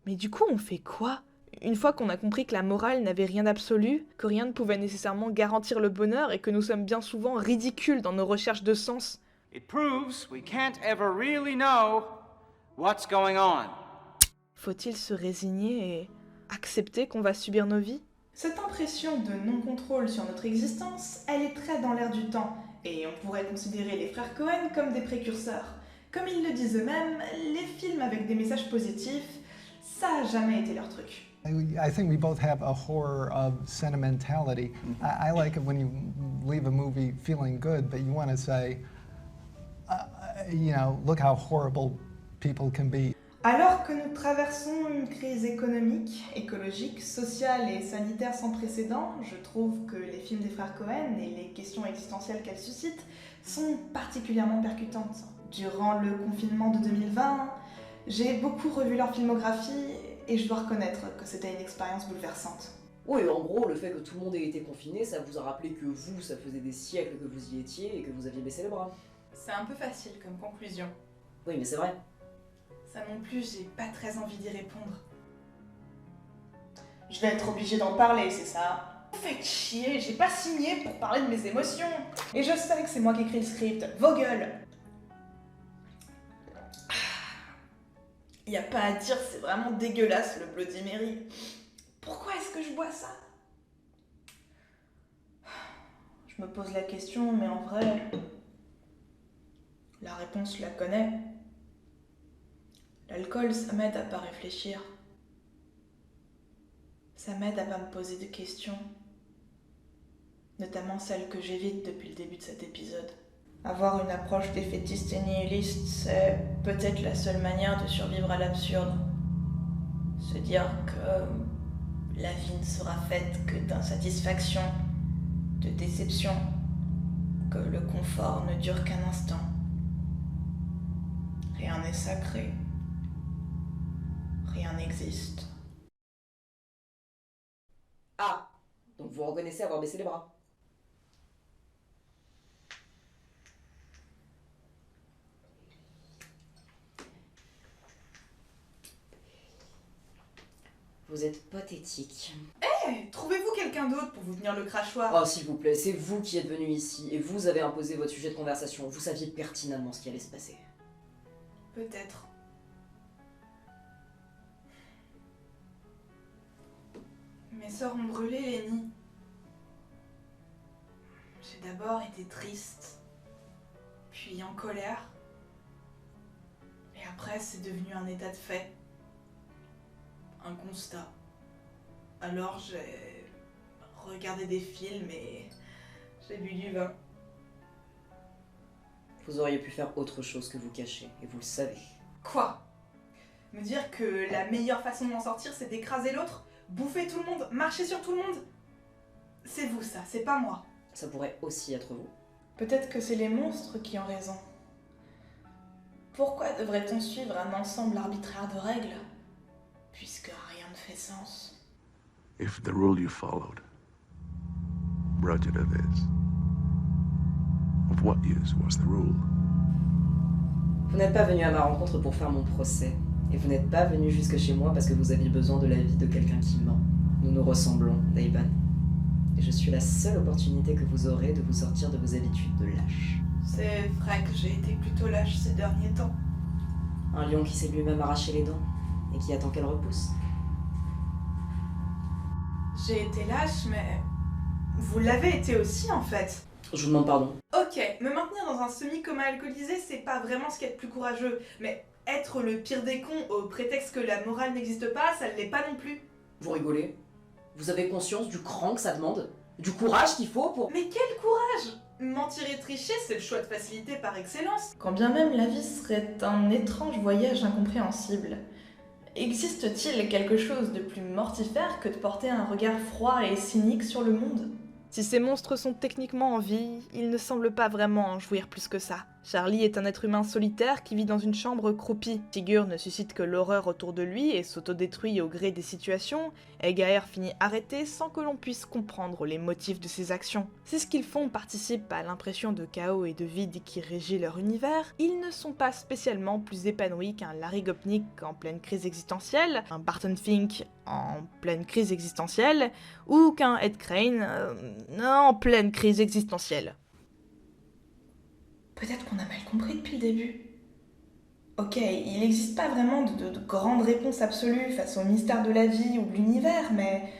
Mais du coup, on fait quoi? Une fois qu'on a compris que la morale n'avait rien d'absolu, que rien ne pouvait nécessairement garantir le bonheur et que nous sommes bien souvent ridicules dans nos recherches de sens. It proves we can't ever really know what's going on. Faut-il se résigner et accepter qu'on va subir nos vies? Cette impression de non-contrôle sur notre existence, elle est très dans l'air du temps, et on pourrait considérer les frères Cohen comme des précurseurs. Comme ils le disent eux-mêmes, les films avec des messages positifs, ça n'a jamais été leur truc. I think we both have a horror of sentimentality. I like it when you leave a movie feeling good, but you want to say, you know, look how horrible people can be. Alors que nous traversons une crise économique, écologique, sociale et sanitaire sans précédent, je trouve que les films des frères Cohen et les questions existentielles qu'elles suscitent sont particulièrement percutantes. Durant le confinement de 2020, j'ai beaucoup revu leur filmographie et je dois reconnaître que c'était une expérience bouleversante. Oui, en gros, le fait que tout le monde ait été confiné, ça vous a rappelé que vous, ça faisait des siècles que vous y étiez et que vous aviez baissé les bras. C'est un peu facile comme conclusion. Oui, mais c'est vrai. Ça non plus, j'ai pas très envie d'y répondre. Je vais être obligée d'en parler, c'est ça. Faites chier, j'ai pas signé pour parler de mes émotions. Et je sais que c'est moi qui écris le script. Vos gueules. Y a pas à dire, c'est vraiment dégueulasse le Bloody Mary. Pourquoi est-ce que je bois ça? Je me pose la question, mais en vrai, la réponse, je la connais. L'alcool, ça m'aide à pas réfléchir. Ça m'aide à pas me poser de questions. Notamment celles que j'évite depuis le début de cet épisode. Avoir une approche défaitiste et nihiliste, c'est peut-être la seule manière de survivre à l'absurde. Se dire que la vie ne sera faite que d'insatisfaction, de déception, que le confort ne dure qu'un instant. Rien n'est sacré. Rien n'existe. Ah, donc vous reconnaissez avoir baissé les bras. Vous êtes pathétique. Trouvez-vous quelqu'un d'autre pour vous tenir le crachoir? Oh, s'il vous plaît, c'est vous qui êtes venu ici et vous avez imposé votre sujet de conversation. Vous saviez pertinemment ce qui allait se passer. Peut-être. Mes sœurs ont brûlé, Lenny. J'ai d'abord été triste, puis en colère, et après c'est devenu un état de fait, un constat. Alors j'ai regardé des films et j'ai bu du vin. Vous auriez pu faire autre chose que vous cacher, et vous le savez. Quoi? Me dire que la meilleure façon de m'en sortir c'est d'écraser l'autre? Bouffer tout le monde? Marcher sur tout le monde? C'est vous ça, c'est pas moi. Ça pourrait aussi être vous. Peut-être que c'est les monstres qui ont raison. Pourquoi devrait-on suivre un ensemble arbitraire de règles, puisque rien ne fait sens? If the rule you followed brought you to this, of what use was the rule? Vous n'êtes pas venu à ma rencontre pour faire mon procès. Et vous n'êtes pas venu jusque chez moi parce que vous aviez besoin de l'avis de quelqu'un qui ment. Nous nous ressemblons, Dayban. Et je suis la seule opportunité que vous aurez de vous sortir de vos habitudes de lâche. C'est vrai que j'ai été plutôt lâche ces derniers temps. Un lion qui s'est lui-même arraché les dents et qui attend qu'elle repousse. J'ai été lâche, mais vous l'avez été aussi en fait. Je vous demande pardon. Ok, me maintenir dans un semi-coma alcoolisé, c'est pas vraiment ce qu'il y a de plus courageux, mais être le pire des cons au prétexte que la morale n'existe pas, ça ne l'est pas non plus. Vous rigolez? Vous avez conscience du cran que ça demande? Du courage qu'il faut pour... Mais quel courage! Mentir et tricher, c'est le choix de facilité par excellence. Quand bien même la vie serait un étrange voyage incompréhensible, existe-t-il quelque chose de plus mortifère que de porter un regard froid et cynique sur le monde? Si ces monstres sont techniquement en vie, ils ne semblent pas vraiment en jouir plus que ça. Charlie est un être humain solitaire qui vit dans une chambre croupie. Tigger ne suscite que l'horreur autour de lui et s'autodétruit au gré des situations, et Gaër finit arrêté sans que l'on puisse comprendre les motifs de ses actions. Si ce qu'ils font participe à l'impression de chaos et de vide qui régit leur univers, ils ne sont pas spécialement plus épanouis qu'un Larry Gopnik en pleine crise existentielle, un Barton Fink en pleine crise existentielle, ou qu'un Ed Crane en pleine crise existentielle. Peut-être qu'on a mal compris depuis le début. Ok, il n'existe pas vraiment de grandes réponses absolues face au mystère de la vie ou de l'univers, mais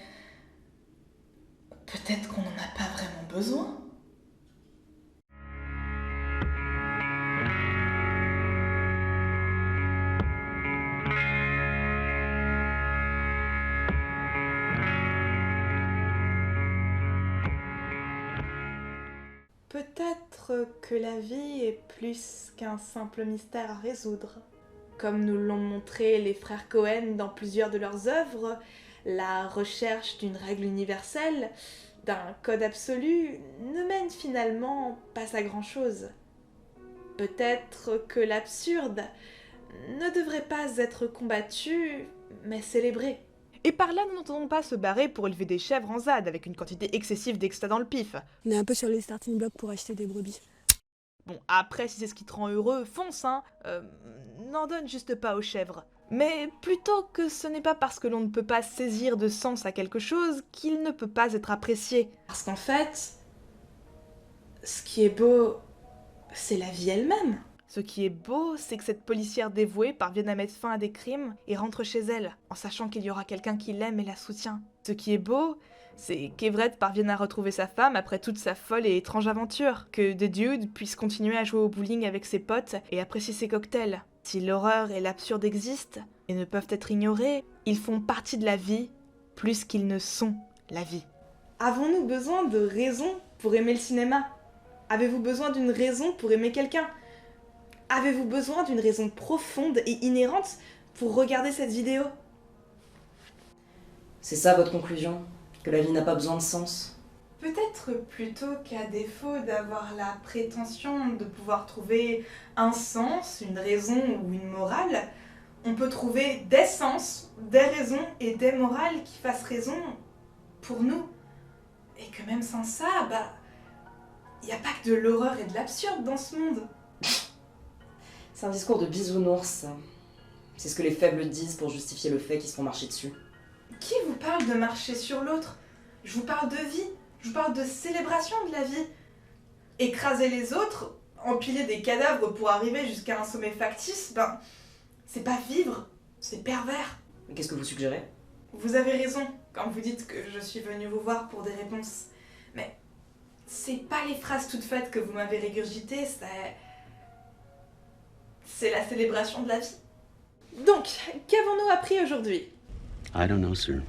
peut-être qu'on n'en a pas vraiment besoin. Peut-être que la vie est plus qu'un simple mystère à résoudre. Comme nous l'ont montré les frères Cohen dans plusieurs de leurs œuvres, la recherche d'une règle universelle, d'un code absolu, ne mène finalement pas à grand-chose. Peut-être que l'absurde ne devrait pas être combattu, mais célébré. Et par là, nous n'entendons pas se barrer pour élever des chèvres en ZAD avec une quantité excessive d'extra dans le pif. On est un peu sur les starting blocks pour acheter des brebis. Bon, après, si c'est ce qui te rend heureux, fonce, hein. N'en donne juste pas aux chèvres. Mais plutôt que ce n'est pas parce que l'on ne peut pas saisir de sens à quelque chose qu'il ne peut pas être apprécié. Parce qu'en fait, ce qui est beau, c'est la vie elle-même. Ce qui est beau, c'est que cette policière dévouée parvienne à mettre fin à des crimes et rentre chez elle, en sachant qu'il y aura quelqu'un qui l'aime et la soutient. Ce qui est beau, c'est qu'Everett parvienne à retrouver sa femme après toute sa folle et étrange aventure, que The Dude puisse continuer à jouer au bowling avec ses potes et apprécier ses cocktails. Si l'horreur et l'absurde existent et ne peuvent être ignorés, ils font partie de la vie plus qu'ils ne sont la vie. Avons-nous besoin de raisons pour aimer le cinéma? Avez-vous besoin d'une raison pour aimer quelqu'un? Avez-vous besoin d'une raison profonde et inhérente pour regarder cette vidéo? C'est ça votre conclusion? Que la vie n'a pas besoin de sens? Peut-être plutôt qu'à défaut d'avoir la prétention de pouvoir trouver un sens, une raison ou une morale, on peut trouver des sens, des raisons et des morales qui fassent raison pour nous. Et que même sans ça, y a pas que de l'horreur et de l'absurde dans ce monde. C'est un discours de bisounours, ça. C'est ce que les faibles disent pour justifier le fait qu'ils se font marcher dessus. Qui vous parle de marcher sur l'autre? Je vous parle de vie, je vous parle de célébration de la vie. Écraser les autres, empiler des cadavres pour arriver jusqu'à un sommet factice, c'est pas vivre, c'est pervers. Mais qu'est-ce que vous suggérez? Vous avez raison quand vous dites que je suis venue vous voir pour des réponses. Mais c'est pas les phrases toutes faites que vous m'avez régurgitées, c'est la célébration de la vie. Donc, qu'avons-nous appris aujourd'hui? I don't know, sir.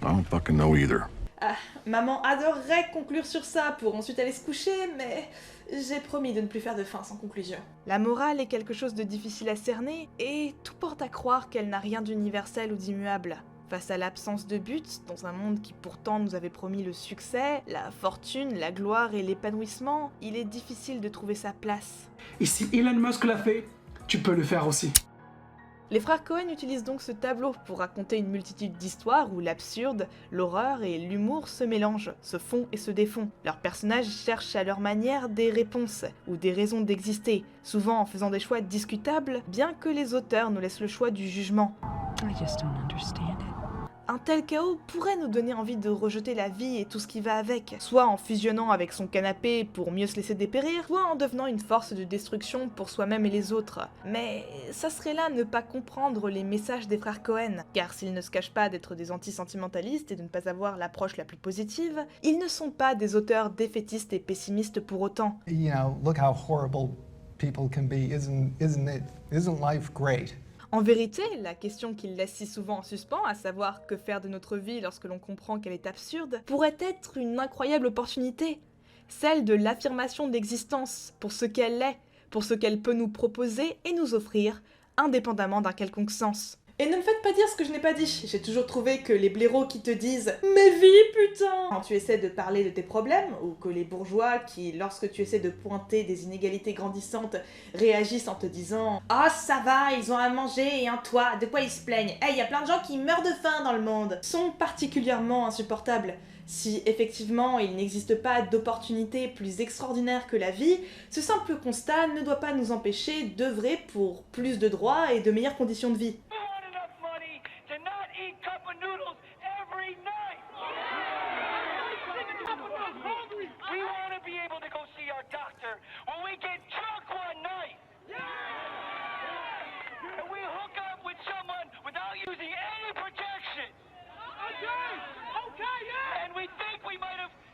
I don't fucking know either. Ah, maman adorerait conclure sur ça pour ensuite aller se coucher, mais j'ai promis de ne plus faire de fin sans conclusion. La morale est quelque chose de difficile à cerner, et tout porte à croire qu'elle n'a rien d'universel ou d'immuable. Face à l'absence de but, dans un monde qui pourtant nous avait promis le succès, la fortune, la gloire et l'épanouissement, il est difficile de trouver sa place. Et si Elon Musk l'a fait, tu peux le faire aussi. Les frères Coen utilisent donc ce tableau pour raconter une multitude d'histoires où l'absurde, l'horreur et l'humour se mélangent, se font et se défont. Leurs personnages cherchent à leur manière des réponses, ou des raisons d'exister, souvent en faisant des choix discutables, bien que les auteurs nous laissent le choix du jugement. I just don't understand it. Un tel chaos pourrait nous donner envie de rejeter la vie et tout ce qui va avec, soit en fusionnant avec son canapé pour mieux se laisser dépérir, soit en devenant une force de destruction pour soi-même et les autres. Mais ça serait là ne pas comprendre les messages des frères Coen, car s'ils ne se cachent pas d'être des anti-sentimentalistes et de ne pas avoir l'approche la plus positive, ils ne sont pas des auteurs défaitistes et pessimistes pour autant. You know, look how horrible people can be. Isn't life great? En vérité, la question qu'il laisse si souvent en suspens, à savoir que faire de notre vie lorsque l'on comprend qu'elle est absurde, pourrait être une incroyable opportunité. Celle de l'affirmation d'existence pour ce qu'elle est, pour ce qu'elle peut nous proposer et nous offrir, indépendamment d'un quelconque sens. Et ne me faites pas dire ce que je n'ai pas dit. J'ai toujours trouvé que les blaireaux qui te disent « Mais vie, putain !» quand tu essaies de parler de tes problèmes, ou que les bourgeois qui, lorsque tu essaies de pointer des inégalités grandissantes, réagissent en te disant « Oh, ça va, ils ont à manger et un toit, de quoi ils se plaignent? Hey, y a plein de gens qui meurent de faim dans le monde !» sont particulièrement insupportables. Si effectivement il n'existe pas d'opportunité plus extraordinaire que la vie, ce simple constat ne doit pas nous empêcher d'œuvrer pour plus de droits et de meilleures conditions de vie.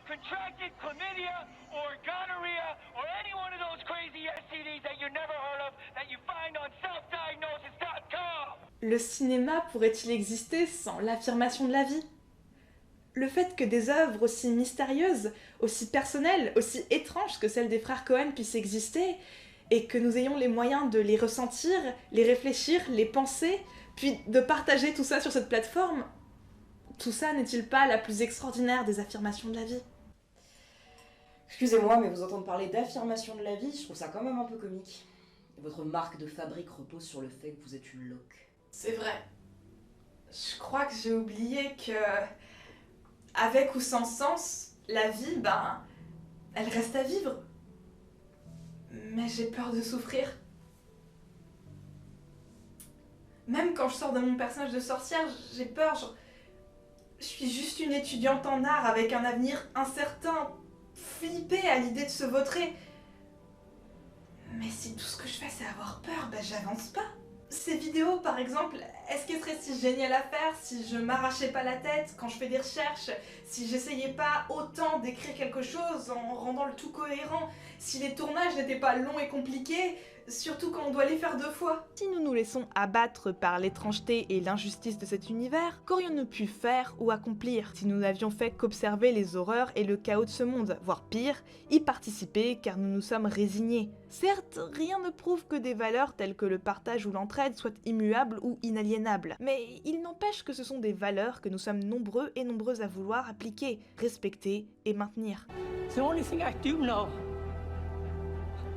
Contracted chlamydia or gonorrhea or any one of those crazy STDs that you never heard of that you find on selfdiagnosis.com. Le cinéma pourrait-il exister sans l'affirmation de la vie? Le fait que des œuvres aussi mystérieuses, aussi personnelles, aussi étranges que celles des frères Coen puissent exister, et que nous ayons les moyens de les ressentir, les réfléchir, les penser, puis de partager tout ça sur cette plateforme, tout ça n'est-il pas la plus extraordinaire des affirmations de la vie? Excusez-moi, mais vous entendre parler d'affirmation de la vie, je trouve ça quand même un peu comique. Votre marque de fabrique repose sur le fait que vous êtes une loque. C'est vrai. Je crois que j'ai oublié que, avec ou sans sens, la vie, ben, elle reste à vivre. Mais j'ai peur de souffrir. Même quand je sors de mon personnage de sorcière, j'ai peur. Je suis juste une étudiante en art avec un avenir incertain, flippée à l'idée de se vautrer. Mais si tout ce que je fais c'est avoir peur, ben j'avance pas. Ces vidéos par exemple, est-ce qu'elles seraient si géniales à faire si je m'arrachais pas la tête quand je fais des recherches, si j'essayais pas autant d'écrire quelque chose en rendant le tout cohérent, si les tournages n'étaient pas longs et compliqués, surtout quand on doit les faire 2 fois. Si nous nous laissons abattre par l'étrangeté et l'injustice de cet univers, qu'aurions-nous pu faire ou accomplir si nous n'avions fait qu'observer les horreurs et le chaos de ce monde, voire pire, y participer car nous nous sommes résignés? Certes, rien ne prouve que des valeurs telles que le partage ou l'entraide soient immuables ou inaliénables, mais il n'empêche que ce sont des valeurs que nous sommes nombreux et nombreuses à vouloir appliquer, respecter et maintenir. The only thing I do know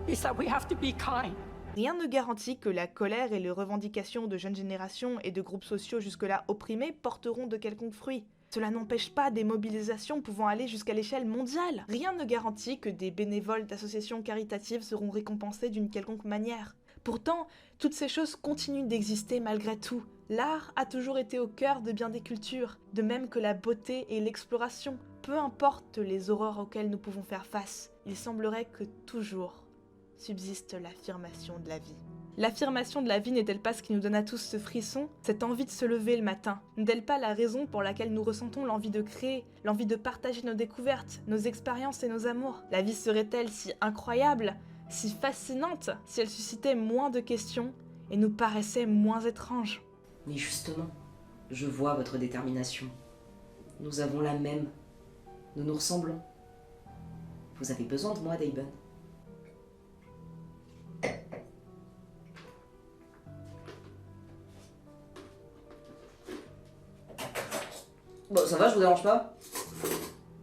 is that we have to be kind. Rien ne garantit que la colère et les revendications de jeunes générations et de groupes sociaux jusque-là opprimés porteront de quelconques fruits. Cela n'empêche pas des mobilisations pouvant aller jusqu'à l'échelle mondiale. Rien ne garantit que des bénévoles d'associations caritatives seront récompensés d'une quelconque manière. Pourtant, toutes ces choses continuent d'exister malgré tout. L'art a toujours été au cœur de bien des cultures, de même que la beauté et l'exploration. Peu importe les horreurs auxquelles nous pouvons faire face, il semblerait que toujours subsiste l'affirmation de la vie. L'affirmation de la vie n'est-elle pas ce qui nous donne à tous ce frisson, cette envie de se lever le matin? N'est-elle pas la raison pour laquelle nous ressentons l'envie de créer, l'envie de partager nos découvertes, nos expériences et nos amours? La vie serait-elle si incroyable, si fascinante, si elle suscitait moins de questions et nous paraissait moins étrange? Mais justement, je vois votre détermination. Nous avons la même. Nous nous ressemblons. Vous avez besoin de moi, Dayben. Bon, ça va, je vous dérange pas?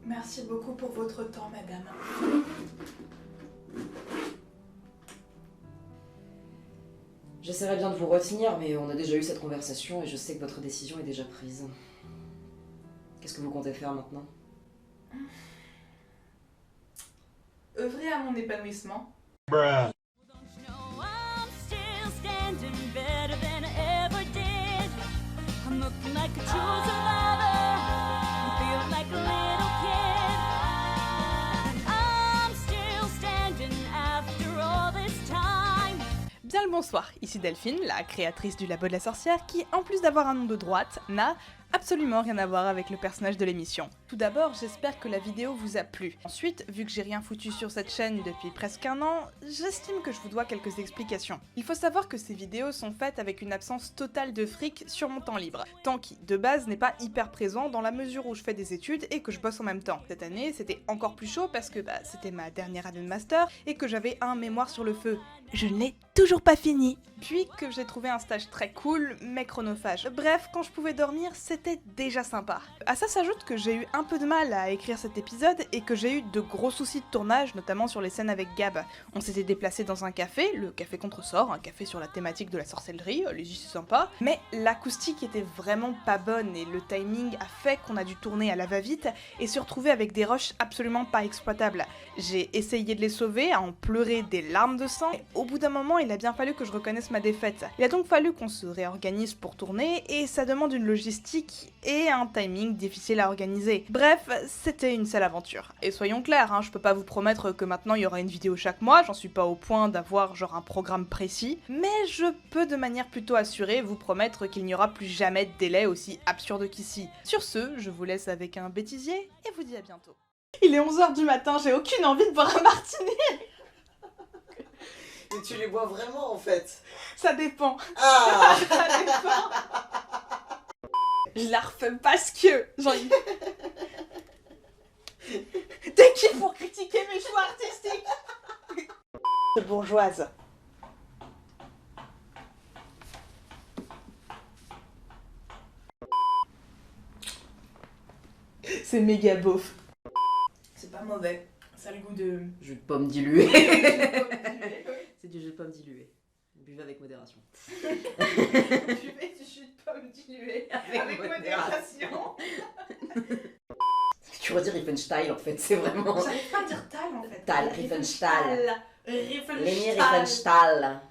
Merci beaucoup pour votre temps, madame. J'essaierai bien de vous retenir, mais on a déjà eu cette conversation et je sais que votre décision est déjà prise. Qu'est-ce que vous comptez faire maintenant? Œuvrer à mon épanouissement. Bruh. Bien le bonsoir, ici Delphine, la créatrice du Labo de la Sorcière, qui, en plus d'avoir un nom de droite, n'a absolument rien à voir avec le personnage de l'émission. Tout d'abord, j'espère que la vidéo vous a plu. Ensuite, vu que j'ai rien foutu sur cette chaîne depuis presque 1 an, j'estime que je vous dois quelques explications. Il faut savoir que ces vidéos sont faites avec une absence totale de fric sur mon temps libre, temps qui, de base, n'est pas hyper présent dans la mesure où je fais des études et que je bosse en même temps. Cette année, c'était encore plus chaud parce que c'était ma dernière année de master et que j'avais un mémoire sur le feu. Je ne l'ai toujours pas fini. Puis que j'ai trouvé un stage très cool, mais chronophage. Bref, quand je pouvais dormir, c'était déjà sympa. À ça s'ajoute que j'ai eu un peu de mal à écrire cet épisode et que j'ai eu de gros soucis de tournage, notamment sur les scènes avec Gab. On s'était déplacé dans un café, le Café Contresort, un café sur la thématique de la sorcellerie, allez-y c'est sympa, mais l'acoustique était vraiment pas bonne et le timing a fait qu'on a dû tourner à la va-vite et se retrouver avec des rushs absolument pas exploitables. J'ai essayé de les sauver, à en pleurer des larmes de sang, et au bout d'un moment il a bien fallu que je reconnaisse ma défaite. Il a donc fallu qu'on se réorganise pour tourner et ça demande une logistique et un timing difficile à organiser. Bref, c'était une sale aventure. Et soyons clairs, je peux pas vous promettre que maintenant il y aura une vidéo chaque mois, j'en suis pas au point d'avoir genre un programme précis, mais je peux de manière plutôt assurée vous promettre qu'il n'y aura plus jamais de délai aussi absurde qu'ici. Sur ce, je vous laisse avec un bêtisier et vous dis à bientôt. Il est 11h du matin, j'ai aucune envie de boire un martini. Mais tu les bois vraiment en fait? Ça dépend. Ah. Ça dépend. Je la refais parce que genre... T'es qui pour critiquer mes choix artistiques? Bourgeoise. C'est méga beauf. C'est pas mauvais. Ça a le goût de... Jus de pomme dilué. C'est du jus de pomme dilué. Buvez avec modération. Buvez du jus de pomme dilué avec modération. Tu redis Riefenstahl en fait, c'est vraiment... J'arrive pas à dire Tal en fait. Tal, Riefenstahl. Riefenstahl. Lémi Riefenstahl.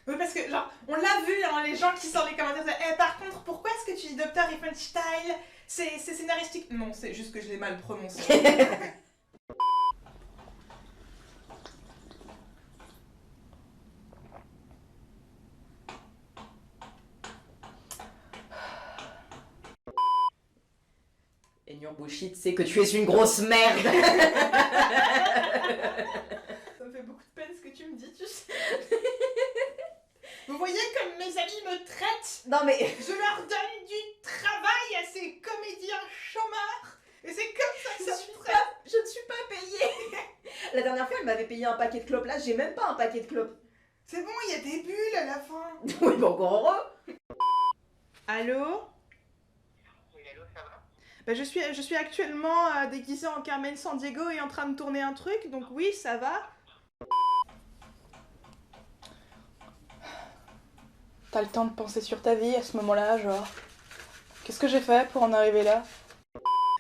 Oui, parce que genre, on l'a vu, hein, les gens qui sortent les commentaires, par contre, pourquoi est-ce que tu dis Dr. Riefenstahl? C'est scénaristique. Non, c'est juste que je l'ai mal prononcé. And your bullshit, c'est que tu es une grosse merde. Ça me fait beaucoup de peine ce que tu me dis, tu sais. Vous voyez comme mes amis me traitent? Non mais... Je leur donne du travail à ces comédiens chômeurs. Et c'est comme ça que ça se traite. Je ne suis pas payée. La dernière fois, elle m'avait payé un paquet de clopes. Là, j'ai même pas un paquet de clopes. C'est bon, il y a des bulles à la fin. Oui, mais encore heureux. Allô? Oui, allô, ça va? Bah, je suis actuellement déguisée en Carmen Sandiego et en train de tourner un truc, donc oui, ça va. T'as le temps de penser sur ta vie à ce moment-là, genre... Qu'est-ce que j'ai fait pour en arriver là?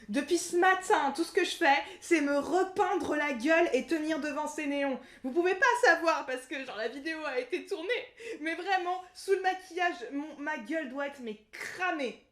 Depuis ce matin, tout ce que je fais, c'est me repeindre la gueule et tenir devant ces néons. Vous pouvez pas savoir parce que genre la vidéo a été tournée, mais vraiment, sous le maquillage, ma gueule doit être mais cramée.